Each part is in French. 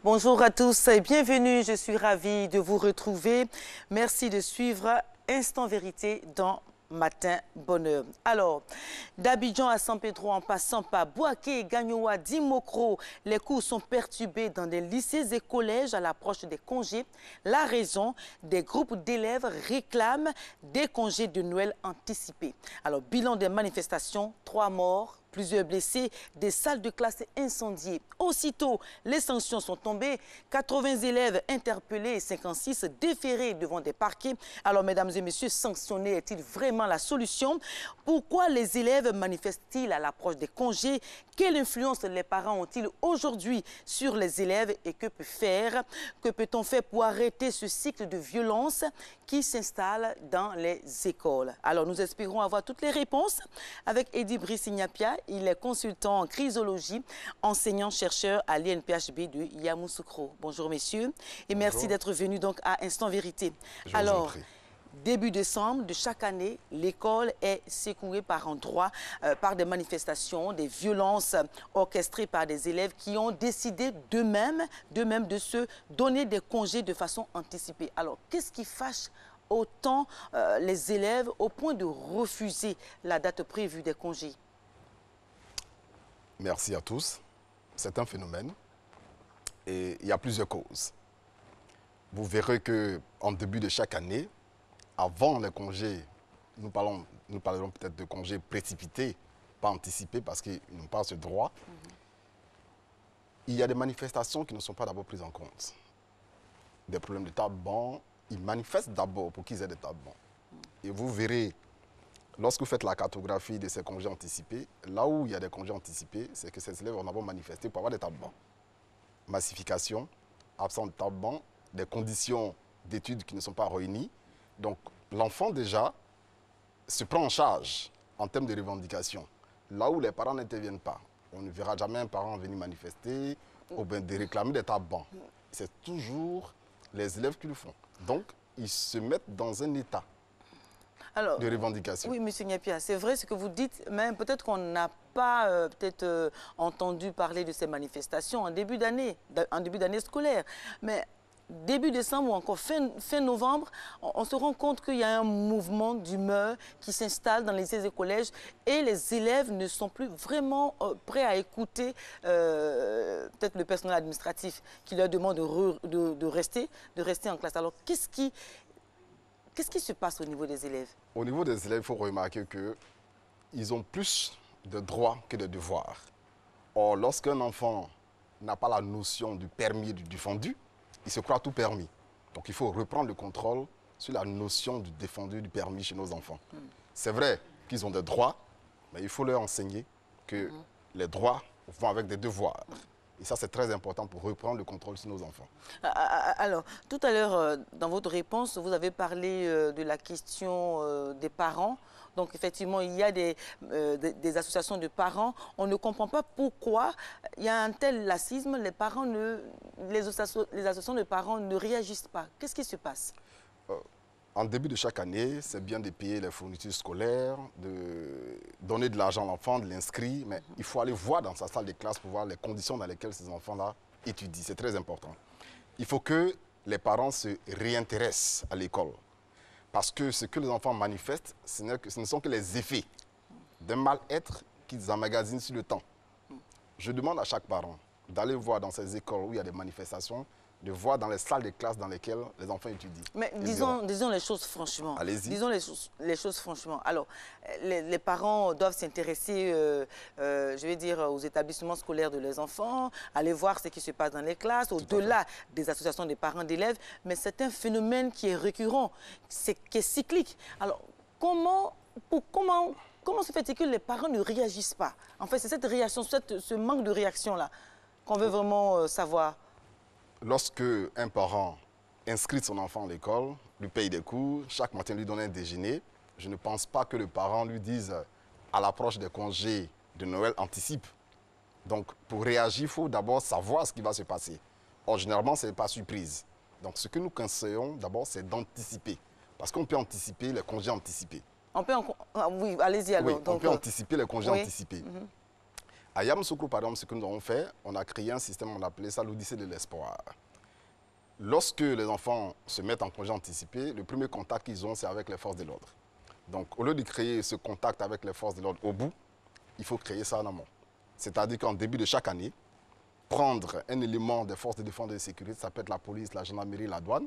Bonjour à tous et bienvenue. Je suis ravie de vous retrouver. Merci de suivre Instant Vérité dans Matin Bonheur. Alors, d'Abidjan à San Pedro en passant par Bouaké, Gagnoa, Dimokro, les cours sont perturbés dans des lycées et collèges à l'approche des congés. La raison, des groupes d'élèves réclament des congés de Noël anticipés. Alors, bilan des manifestations, 3 morts. Plusieurs blessés, des salles de classe incendiées. Aussitôt, les sanctions sont tombées. 80 élèves interpellés et 56 déférés devant des parquets. Alors, mesdames et messieurs, sanctionner est-il vraiment la solution? Pourquoi les élèves manifestent-ils à l'approche des congés? Quelle influence les parents ont-ils aujourd'hui sur les élèves et que peut-on faire pour arrêter ce cycle de violence qui s'installe dans les écoles? Alors, nous espérons avoir toutes les réponses avec Eddy Brice-Ignapia. Il est consultant en chrysologie, enseignant-chercheur à l'INPHB de Yamoussoukro. Bonjour, messieurs, et merci d'être venus donc à Instant Vérité. Alors, début décembre de chaque année, l'école est secouée par endroits, par des manifestations, des violences orchestrées par des élèves qui ont décidé d'eux-mêmes de se donner des congés de façon anticipée. Alors, qu'est-ce qui fâche autant les élèves au point de refuser la date prévue des congés? Merci à tous. C'est un phénomène et il y a plusieurs causes. Vous verrez qu'en début de chaque année, avant les congés, nous parlerons peut-être de congés précipités, pas anticipés parce qu'ils n'ont pas ce droit. Il y a des manifestations qui ne sont pas d'abord prises en compte. Des problèmes de table-banc, ils manifestent d'abord pour qu'ils aient des table-bancs. Et vous verrez, lorsque vous faites la cartographie de ces congés anticipés, là où il y a des congés anticipés, c'est que ces élèves vont d'abord manifester pour avoir des table-bancs. Massification, absence de table-banc, des conditions d'études qui ne sont pas réunies. Donc, l'enfant déjà se prend en charge en termes de revendication. Là où les parents n'interviennent pas, on ne verra jamais un parent venir manifester ou bien de réclamer des table-bancs. C'est toujours les élèves qui le font. Donc, ils se mettent dans un état de revendication. Oui, M. Ignapia, c'est vrai ce que vous dites, mais peut-être qu'on n'a pas entendu parler de ces manifestations en début d'année scolaire. Mais début décembre ou encore fin novembre, on se rend compte qu'il y a un mouvement d'humeur qui s'installe dans les lycées et collèges et les élèves ne sont plus vraiment prêts à écouter peut-être le personnel administratif qui leur demande de rester en classe. Alors, qu'est-ce qui se passe au niveau des élèves? Au niveau des élèves, il faut remarquer qu'ils ont plus de droits que de devoirs. Or, lorsqu'un enfant n'a pas la notion du permis et du défendu, il se croit tout permis. Donc, il faut reprendre le contrôle sur la notion du défendu, du permis chez nos enfants. C'est vrai qu'ils ont des droits, mais il faut leur enseigner que les droits vont avec des devoirs. Et ça, c'est très important pour reprendre le contrôle sur nos enfants. Alors, tout à l'heure, dans votre réponse, vous avez parlé de la question des parents. Donc, effectivement, il y a des associations de parents. On ne comprend pas pourquoi il y a un tel laxisme. Les associations de parents ne réagissent pas. Qu'est-ce qui se passe? En début de chaque année, c'est bien de payer les fournitures scolaires, de donner de l'argent à l'enfant, de l'inscrire, mais il faut aller voir dans sa salle de classe pour voir les conditions dans lesquelles ces enfants-là étudient. C'est très important. Il faut que les parents se réintéressent à l'école. Parce que ce que les enfants manifestent, ce ne sont que les effets d'un mal-être qu'ils emmagasinent sur le temps. Je demande à chaque parent d'aller voir dans ces écoles où il y a des manifestations, de voir dans les salles de classe dans lesquelles les enfants étudient. Mais disons les choses franchement. Allez-y. Disons les choses franchement. Alors, les parents doivent s'intéresser, je vais dire, aux établissements scolaires de leurs enfants, aller voir ce qui se passe dans les classes, au-delà des associations de parents d'élèves. Mais c'est un phénomène qui est récurrent, qui est cyclique. Alors, comment se fait-il que les parents ne réagissent pas? En fait, c'est cette réaction, ce manque de réaction-là qu'on veut vraiment savoir. Lorsque un parent inscrit son enfant à l'école, lui paye des cours, chaque matin lui donne un déjeuner, je ne pense pas que le parent lui dise à l'approche des congés de Noël anticipe. Donc, pour réagir, il faut d'abord savoir ce qui va se passer. Or, généralement, ce n'est pas surprise. Donc, ce que nous conseillons d'abord, c'est d'anticiper. Parce qu'on peut anticiper les congés anticipés. Oui, allez-y alors. Oui, on peut anticiper les congés anticipés. À Yamoussoukro, par exemple, ce que nous avons fait, on a créé un système, on appelait ça l'Odyssée de l'espoir. Lorsque les enfants se mettent en congé anticipé, le premier contact qu'ils ont, c'est avec les forces de l'ordre. Donc, au lieu de créer ce contact avec les forces de l'ordre au bout, il faut créer ça en amont. C'est-à-dire qu'en début de chaque année, prendre un élément des forces de défense et de sécurité, ça peut être la police, la gendarmerie, la douane,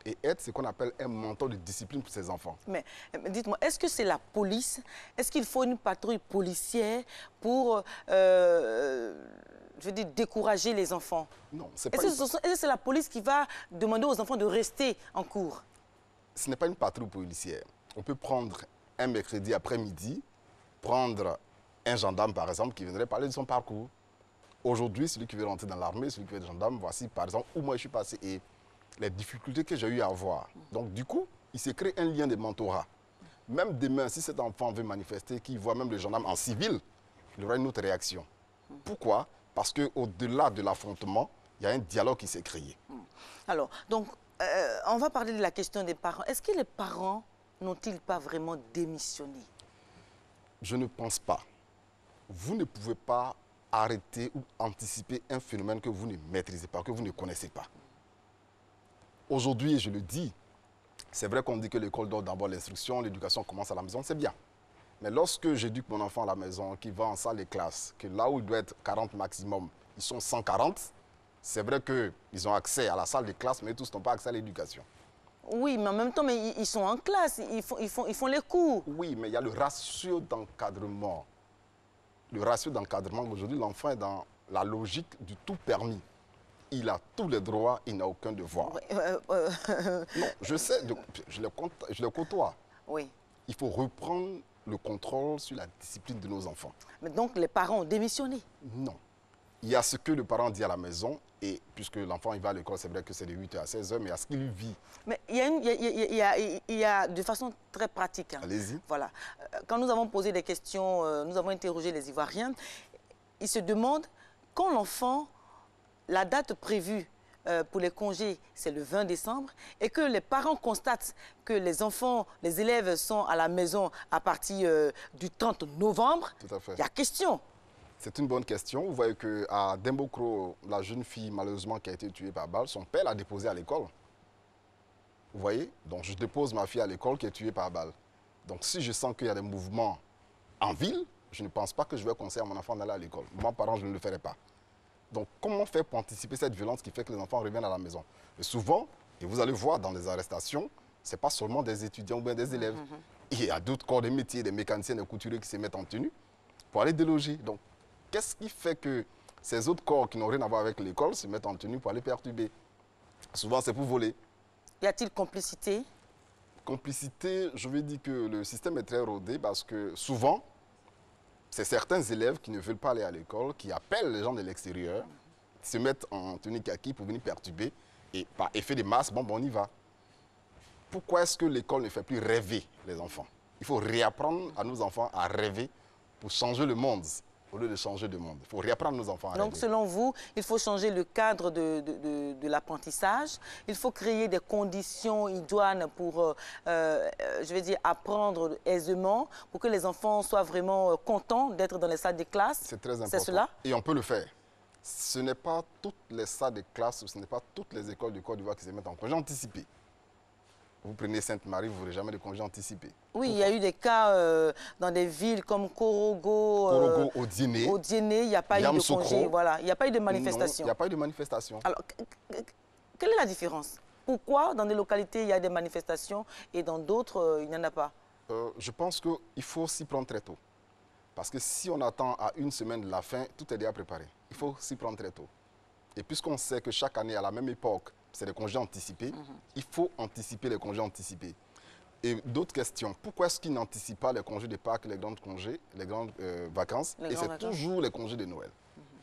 et être ce qu'on appelle un mentor de discipline pour ces enfants. Mais dites-moi, est-ce que c'est la police? Est-ce qu'il faut une patrouille policière pour, je veux dire, décourager les enfants? Non, c'est pas Est-ce que c'est la police qui va demander aux enfants de rester en cours? Ce n'est pas une patrouille policière. On peut prendre un mercredi après-midi, prendre un gendarme, par exemple, qui viendrait parler de son parcours. Aujourd'hui, celui qui veut rentrer dans l'armée, celui qui veut être gendarme, voici, par exemple, où moi je suis passé et les difficultés que j'ai eu à avoir. Donc, du coup, il se crée un lien de mentorat. Même demain, si cet enfant veut manifester, qu'il voit même le gendarme en civil, il aura une autre réaction. Pourquoi? Parce qu'au-delà de l'affrontement, il y a un dialogue qui s'est créé. Alors, donc, on va parler de la question des parents. Est-ce que les parents n'ont-ils pas vraiment démissionné? Je ne pense pas. Vous ne pouvez pas arrêter ou anticiper un phénomène que vous ne maîtrisez pas, que vous ne connaissez pas. Aujourd'hui, je le dis, c'est vrai qu'on dit que l'école donne d'abord l'instruction, l'éducation commence à la maison, c'est bien. Mais lorsque j'éduque mon enfant à la maison, qui va en salle de classe, que là où il doit être 40 maximum, ils sont 140, c'est vrai qu'ils ont accès à la salle de classe, mais tous n'ont pas accès à l'éducation. Oui, mais en même temps, mais ils sont en classe, ils font les cours. Oui, mais il y a le ratio d'encadrement. Le ratio d'encadrement, aujourd'hui, l'enfant est dans la logique du tout permis. Il a tous les droits, il n'a aucun devoir. Non, je sais, je le côtoie. Oui. Il faut reprendre le contrôle sur la discipline de nos enfants. Mais donc, les parents ont démissionné? Non. Il y a ce que le parent dit à la maison, et puisque l'enfant il va à l'école, c'est vrai que c'est de 8h à 16h, mais il y a ce qu'il vit. Mais il y a de façon très pratique. Hein. Allez-y. Voilà. Quand nous avons posé des questions, nous avons interrogé les Ivoiriens, ils se demandent, quand l'enfant, la date prévue pour les congés, c'est le 20 décembre, et que les parents constatent que les enfants, les élèves sont à la maison à partir du 30 novembre, Tout à fait. il y a question. C'est une bonne question. Vous voyez qu'à Dembokro, la jeune fille, malheureusement, qui a été tuée par balle, son père l'a déposée à l'école. Vous voyez? Donc, je dépose ma fille à l'école qui est tuée par balle. Donc, si je sens qu'il y a des mouvements en ville, je ne pense pas que je vais conseiller à mon enfant d'aller à l'école. Moi, parent, je ne le ferai pas. Donc, comment faire pour anticiper cette violence qui fait que les enfants reviennent à la maison? Et souvent, et vous allez voir dans les arrestations, ce n'est pas seulement des étudiants ou bien des élèves. Il y a d'autres corps de métier, des mécaniciens, des couturiers qui se mettent en tenue pour aller déloger. Donc, qu'est-ce qui fait que ces autres corps qui n'ont rien à voir avec l'école se mettent en tenue pour aller perturber? Souvent, c'est pour voler. Y a-t-il complicité? Complicité, je vais dire que le système est très rodé parce que souvent, c'est certains élèves qui ne veulent pas aller à l'école, qui appellent les gens de l'extérieur, qui se mettent en tenue kaki pour venir perturber et par effet de masse, bon, on y va. Pourquoi est-ce que l'école ne fait plus rêver les enfants? Il faut réapprendre à nos enfants à rêver pour changer le monde. Au lieu de changer de monde, il faut réapprendre nos enfants à rêver. Donc, selon vous, il faut changer le cadre de l'apprentissage. Il faut créer des conditions idoines pour, je vais dire, apprendre aisément, pour que les enfants soient vraiment contents d'être dans les salles de classe. C'est très important. C'est cela? Et on peut le faire. Ce n'est pas toutes les salles de classe, ce n'est pas toutes les écoles de Côte d'Ivoire qui se mettent en congé anticipé. Vous prenez Sainte-Marie, vous n'aurez jamais de congé anticipé. Oui, il y a eu des cas dans des villes comme Korogo. Korogo, au dîner. Au dîner, il n'y a pas eu de congé. Voilà, il n'y a pas eu de manifestation. Non, il n'y a pas eu de manifestation. Alors, quelle est la différence? Pourquoi dans des localités, il y a des manifestations et dans d'autres, il n'y en a pas? Je pense qu'il faut s'y prendre très tôt. Parce que si on attend à une semaine de la fin, tout est déjà préparé. Il faut s'y prendre très tôt. Et puisqu'on sait que chaque année, à la même époque, c'est des congés anticipés, il faut anticiper les congés anticipés. Et d'autres questions. Pourquoi est-ce qu'ils n'anticipent pas les congés de Pâques, les grands congés, les grandes vacances? Et c'est toujours les congés de Noël.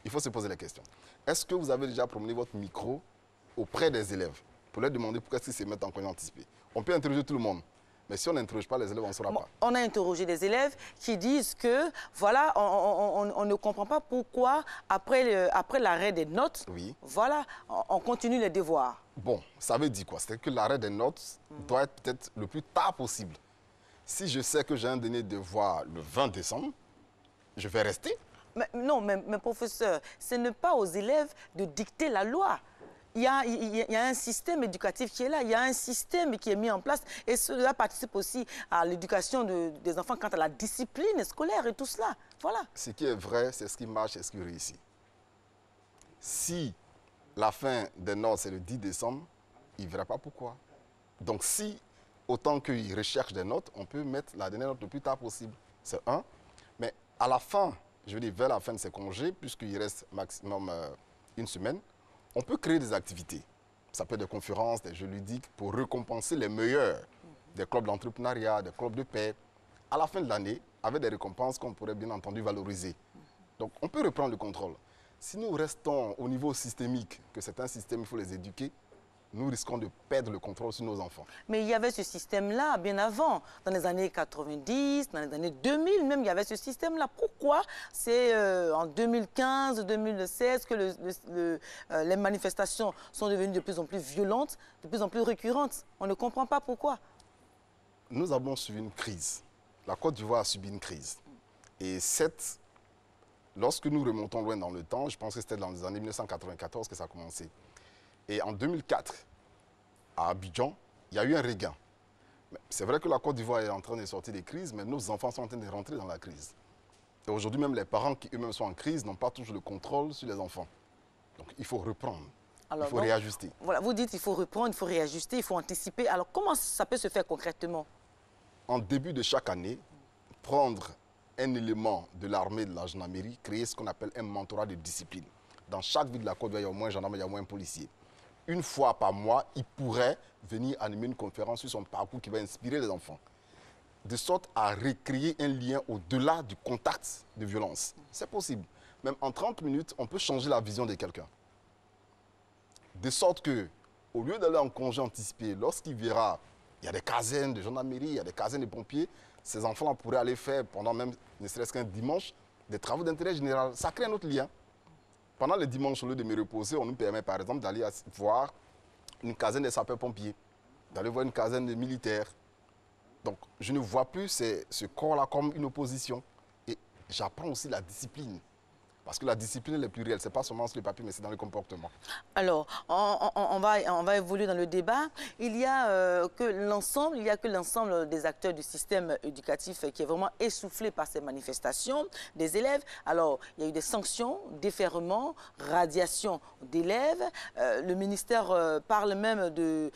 Il faut se poser la question. Est-ce que vous avez déjà promené votre micro auprès des élèves pour leur demander pourquoi est-ce qu'ils se mettent en congé anticipé? On peut interroger tout le monde. Mais si on n'interroge pas les élèves, on ne saura pas. On a interrogé des élèves qui disent que, voilà, on ne comprend pas pourquoi, après l'arrêt des notes, oui, voilà, on continue les devoirs. Bon, ça veut dire quoi? C'est que l'arrêt des notes doit être peut-être le plus tard possible. Si je sais que j'ai un dernier devoir le 20 décembre, je vais rester. Mais professeur, ce n'est pas aux élèves de dicter la loi. Il y a un système éducatif qui est là, il y a un système qui est mis en place et cela participe aussi à l'éducation des enfants quant à la discipline scolaire et tout cela. Voilà. Ce qui est vrai, c'est ce qui marche et ce qui réussit. Si la fin des notes, c'est le 10 décembre, il ne verra pas pourquoi. Donc si, autant qu'il recherche des notes, on peut mettre la dernière note le plus tard possible. C'est un. Mais à la fin, je veux dire vers la fin de ces congés, puisqu'il reste maximum une semaine, on peut créer des activités. Ça peut être des conférences, des jeux ludiques pour récompenser les meilleurs des clubs d'entrepreneuriat, des clubs de paix. À la fin de l'année, avec des récompenses qu'on pourrait bien entendu valoriser. Donc on peut reprendre le contrôle. Si nous restons au niveau systémique, que c'est un système, il faut les éduquer, nous risquons de perdre le contrôle sur nos enfants. Mais il y avait ce système-là bien avant, dans les années 90, dans les années 2000 même, il y avait ce système-là. Pourquoi c'est en 2015, 2016 que les manifestations sont devenues de plus en plus violentes, de plus en plus récurrentes? On ne comprend pas pourquoi. Nous avons subi une crise. La Côte d'Ivoire a subi une crise. Et lorsque nous remontons loin dans le temps, je pense que c'était dans les années 1994 que ça a commencé. Et en 2004, à Abidjan, il y a eu un regain. C'est vrai que la Côte d'Ivoire est en train de sortir des crises, mais nos enfants sont en train de rentrer dans la crise. Et aujourd'hui, même les parents qui eux-mêmes sont en crise n'ont pas toujours le contrôle sur les enfants. Donc il faut reprendre, il faut réajuster. Voilà, vous dites qu'il faut reprendre, il faut réajuster, il faut anticiper. Alors comment ça peut se faire concrètement? En début de chaque année, prendre un élément de l'armée, de la gendarmerie, créer ce qu'on appelle un mentorat de discipline. Dans chaque ville de la Côte d'Ivoire, il y a au moins un gendarme, il y a au moins un policier. Une fois par mois, il pourrait venir animer une conférence sur son parcours qui va inspirer les enfants. De sorte à recréer un lien au-delà du contact de violence. C'est possible. Même en 30 minutes, on peut changer la vision de quelqu'un. De sorte que, au lieu d'aller en congé anticipé, lorsqu'il verra, il y a des casernes de gendarmerie, il y a des casernes de pompiers, ces enfants pourraient aller faire, pendant même, ne serait-ce qu'un dimanche, des travaux d'intérêt général. Ça crée un autre lien. Pendant les dimanches, au lieu de me reposer, on nous permet par exemple d'aller voir une caserne de sapeurs-pompiers, d'aller voir une caserne de militaires. Donc, je ne vois plus ce corps-là comme une opposition. Et j'apprends aussi la discipline. Parce que la discipline elle est plus réelle. Ce n'est pas seulement sur le papier, mais c'est dans le comportement. Alors, on va évoluer dans le débat. Il y a que l'ensemble des acteurs du système éducatif qui est vraiment essoufflé par ces manifestations des élèves. Alors, il y a eu des sanctions, déferrement, radiation d'élèves. Le ministère parle même de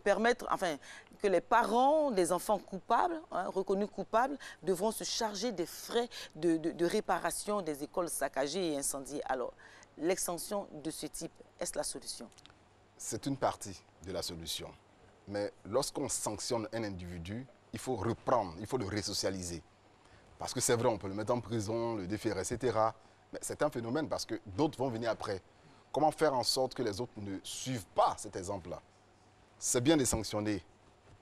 permettre, enfin, que les parents des enfants coupables, reconnus coupables, devront se charger des frais de réparation des écoles saccagées et incendiées. Alors, l'extension de ce type, est-ce la solution? C'est une partie de la solution. Mais lorsqu'on sanctionne un individu, il faut reprendre, il faut le resocialiser. Parce que c'est vrai, on peut le mettre en prison, le déférer, etc. Mais c'est un phénomène parce que d'autres vont venir après. Comment faire en sorte que les autres ne suivent pas cet exemple-là? C'est bien de sanctionner,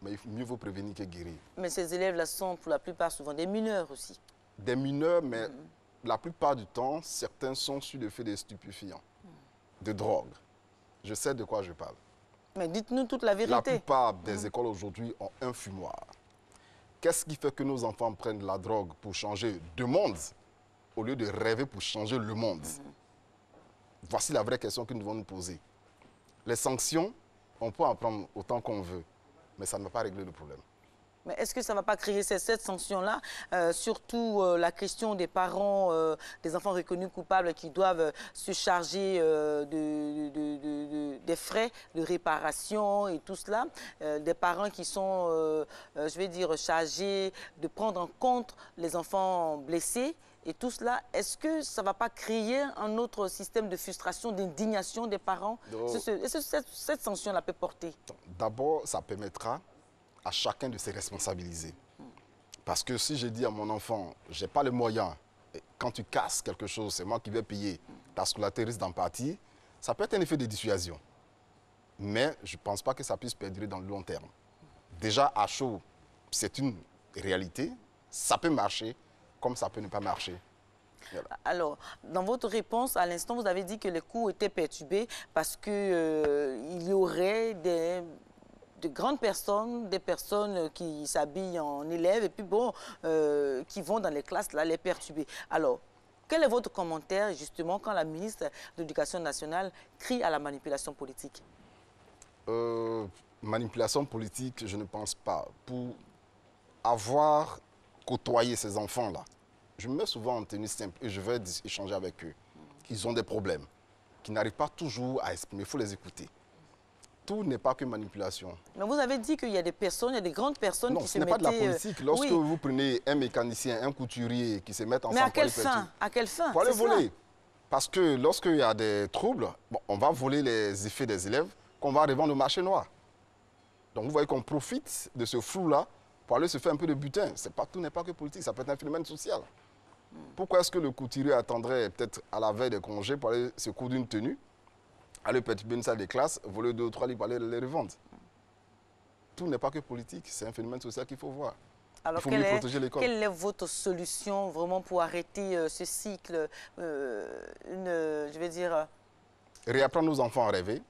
mais mieux vaut prévenir que guérir. Mais ces élèves-là sont pour la plupart souvent des mineurs aussi. Des mineurs, mais la plupart du temps, certains sont sur le fait des stupéfiants, de drogue. Je sais de quoi je parle. Mais dites-nous toute la vérité. La plupart des écoles aujourd'hui ont un fumoir. Qu'est-ce qui fait que nos enfants prennent de la drogue pour changer de monde au lieu de rêver pour changer le monde? Voici la vraie question que nous devons nous poser. Les sanctions, on peut en prendre autant qu'on veut, mais ça ne va pas régler le problème. Mais est-ce que ça ne va pas créer cette sanction-là, surtout la question des parents, des enfants reconnus coupables qui doivent se charger des frais de réparation et tout cela, des parents qui sont, je vais dire, chargés de prendre en compte les enfants blessés et tout cela, est-ce que ça ne va pas créer un autre système de frustration, d'indignation des parents? Est-ce que cette sanction-là peut porter? D'abord, ça permettra à chacun de se responsabiliser. Parce que si je dis à mon enfant, je n'ai pas les moyens, et quand tu casses quelque chose, c'est moi qui vais payer, ta scolarité risque d'en partir, ça peut être un effet de dissuasion. Mais je ne pense pas que ça puisse perdurer dans le long terme. Déjà, à chaud, c'est une réalité, ça peut marcher, comme ça peut ne pas marcher. Voilà. Alors, dans votre réponse, à l'instant, vous avez dit que les cours étaient perturbés parce qu'il y aurait de grandes personnes, des personnes qui s'habillent en élèves et puis bon, qui vont dans les classes là les perturber. Alors, Quel est votre commentaire, justement, quand la ministre de l'Éducation nationale crie à la manipulation politique? Manipulation politique, je ne pense pas. Pour avoir côtoyé ces enfants-là, je me mets souvent en tenue simple et je vais échanger avec eux. Ils ont des problèmes qui n'arrivent pas toujours à exprimer. Il faut les écouter. Tout n'est pas que manipulation. Mais vous avez dit qu'il y a des personnes, il y a des grandes personnes qui se mettaient... Non, ce n'est pas de la politique. Lorsque oui. vous prenez un mécanicien, un couturier qui se mettent ensemble... Mais à quelle fin? À quelle fin? Pour aller voler. Parce que lorsqu'il y a des troubles, bon, on va voler les effets des élèves qu'on va revendre au marché noir. Donc vous voyez qu'on profite de ce flou-là pour aller se faire un peu de butin. Tout n'est pas que politique, ça peut être un phénomène social. Pourquoi est-ce que le couturier attendrait peut-être à la veille des congés pour aller se coudre une tenue, aller perturber une salle de classe, voler 2 ou 3 livres pour aller les revendre? Tout n'est pas que politique, c'est un phénomène social qu'il faut voir. Alors, il faut mieux protéger l'école. Quelle est votre solution vraiment pour arrêter ce cycle, je vais dire... Réapprendre nos enfants à rêver,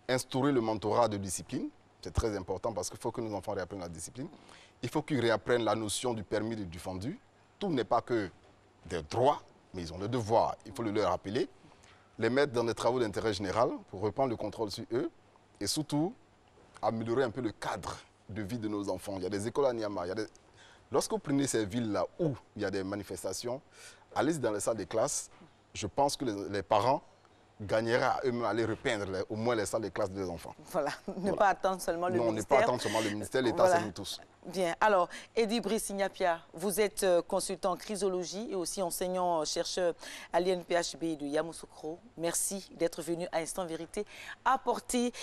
instaurer le mentorat de discipline, c'est très important parce qu'il faut que nos enfants réapprennent la discipline. Il faut qu'ils réapprennent la notion du permis et du fendu. Tout n'est pas que des droits, mais ils ont le devoir, il faut le leur rappeler. Les mettre dans des travaux d'intérêt général pour reprendre le contrôle sur eux et surtout améliorer un peu le cadre de vie de nos enfants. Il y a des écoles à Niamey. Lorsque vous prenez ces villes-là où il y a des manifestations, allez dans les salles de classe, je pense que les parents gagneraient à eux-mêmes à aller repeindre au moins les salles de classe des enfants. Voilà, ne pas attendre seulement le ministère. Non, ne pas attendre seulement le ministère, l'État, c'est nous tous. Bien. Alors, Eddy Brice-Ignapia, vous êtes consultant en chrysologie et aussi enseignant-chercheur à l'INPHB de Yamoussoukro. Merci d'être venu à Instant Vérité apporter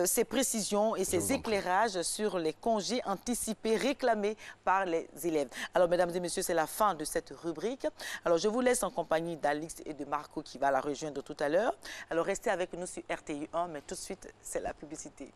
ces précisions et ces éclairages sur les congés anticipés réclamés par les élèves. Alors, mesdames et messieurs, c'est la fin de cette rubrique. Alors, je vous laisse en compagnie d'Alix et de Marco qui va la rejoindre tout à l'heure. Alors, restez avec nous sur RTI 1, mais tout de suite, c'est la publicité.